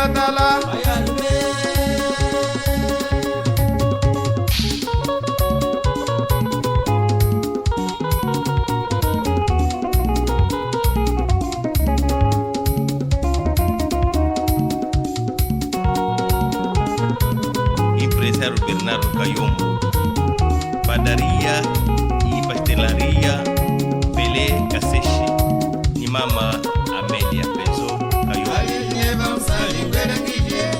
matala Empresário Bernardo Cayombo, padaria e pastelaria Pelé Kasseshi, ni mama Amélia Pezo Cayombo. alijeva msalingwele kije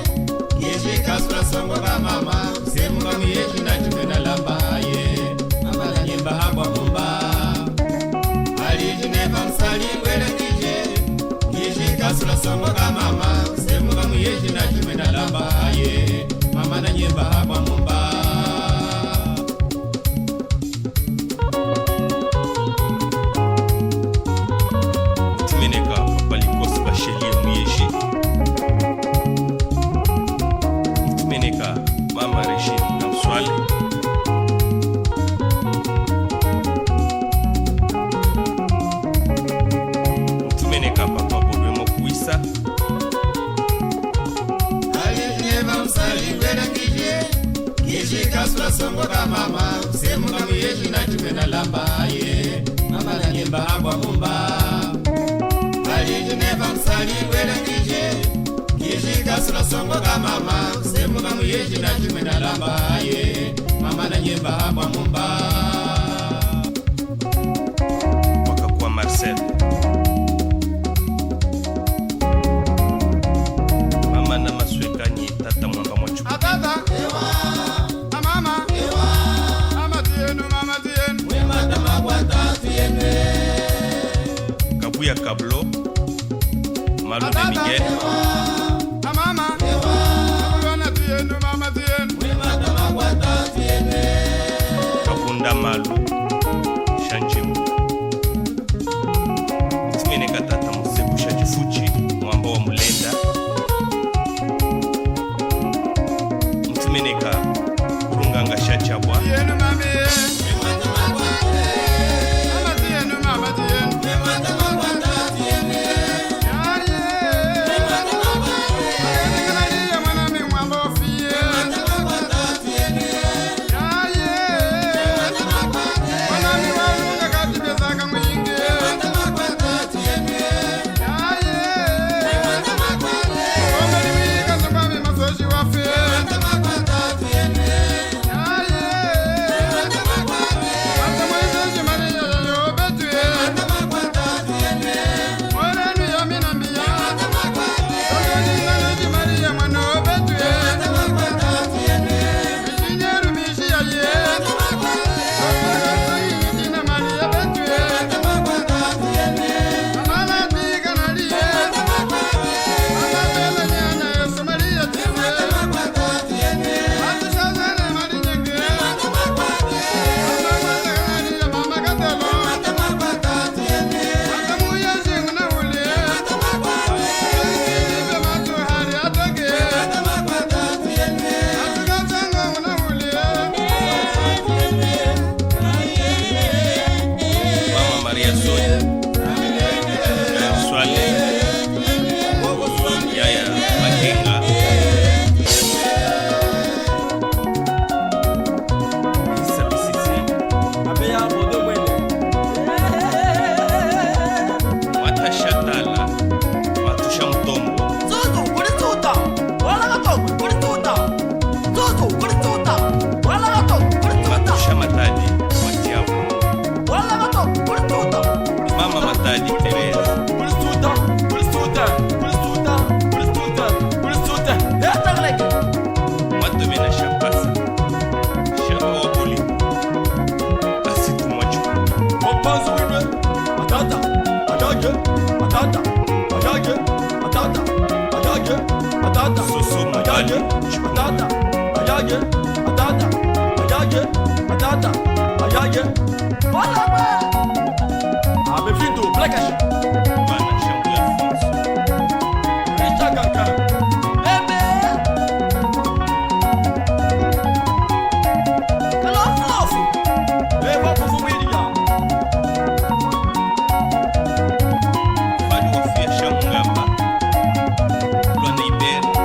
kije kasura songo ka mama semu kamiyeshi na chumena lambaye amala nyemba hapa mumba alijeva msalingwele kije kije kasura songo ka mama semu kamiyeshi na chumena lambaye mama na nyemba hapa mumba Tumeneka papalikos Bachelie Muyeshi. Tumeneka mama Regine na Mswale. Tumeneka papa Bobe Mokuisa. alijeva msalingwele kije kije kasura songo ka mama semu kamiyeshi na chumena lambaye mama na nyemba hapa mumba alijeva msalingwele kije kije kasura songo ka mama semu kamiyeshi na chumena lambaye mama na nyemba hapa mumba Wakakuwa Marcel. Mama na Maswekanyi tata mwanga mwachu. atata amama mama tienu wemata mabwata tienu Kabuya Kablo. Malume Miguel. amama abana tienu mama tienu wemata mabwata tienu Kakunda Malu. Shanjimu. Tumeneka tata Musebusha Jifuchi mwamba wa Mulenda. Tumeneka Kurunganga Shachabwa. tienu mami wemata mabwata mama tienu wemata mabwata tienu yari wemata mabwata kana mwana mi mwamba ofie wemata mabwata tienu yari wemata mabwata mwana mi walunga kati bezaka mwingi wemata mabwata tienu yari wemata mabwata omeli wika zomami masoshi wafe wemata mabwata tienu yari wemata mabwata wata mwezeshi mariya yobetwe wemata mabwata tienu moranu yamina miya wemata mabwata ogoni ngaleji mariya mwana obetwe wemata mabwata tienu mishinyeru mishiya ye wemata mabwata ogoni yidina mariya betwe wemata mabwata tienu amala tika naliye wemata mabwata amabela nyanya yesu mariya tiwe wemata mabwata tienu atusazane marinyenge wemata mabwata amabela kanaliya mama katelo wemata mabwata tienu akamuyeshi nguna ule wemata mabwata ibe matu hari atoke wemata mabwata tienu atukatanga nguna ule Mama Maria Soya. Yaya Mswale. Yaya Makenga. Isa Bisisi. Mata Shatala. Matusha Mtombo. Matusha Matadi. Watiabu. Mama Matadi Teresa. Madomena Shapasa. Shapobuli. Asitu Mwachu. Soso Mabali. Bana Shambula Alfonso. Fali wafia Shamungamba. Luanda Iberi.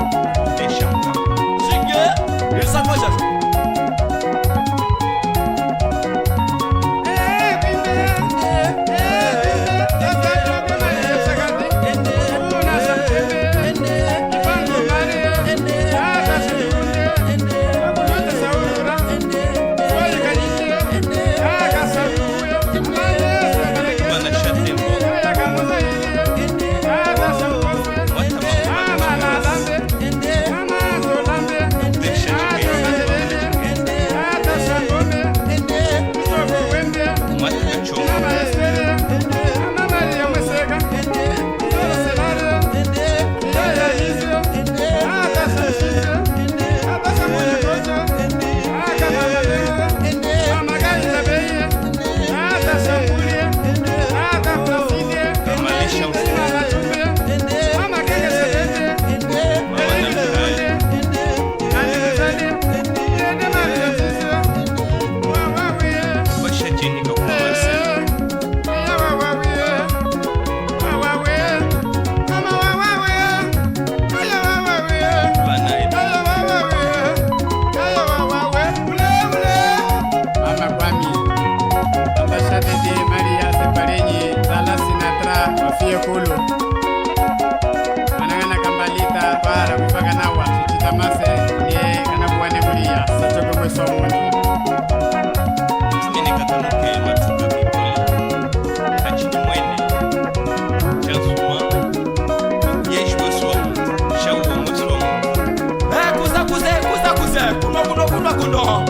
Tete Maria Separenyi Zala Sinatra Wafie Kulu Manangana Kambalita Para Kufaka Nawa Chichitamase Nye Kanabuane Kulia Sachoke Mweso Mwenye Tumene Katanoke Matuka Bipoli Kachini Mwene Chansuma Yeshwe Swamu Shawu Mweso kuza kuno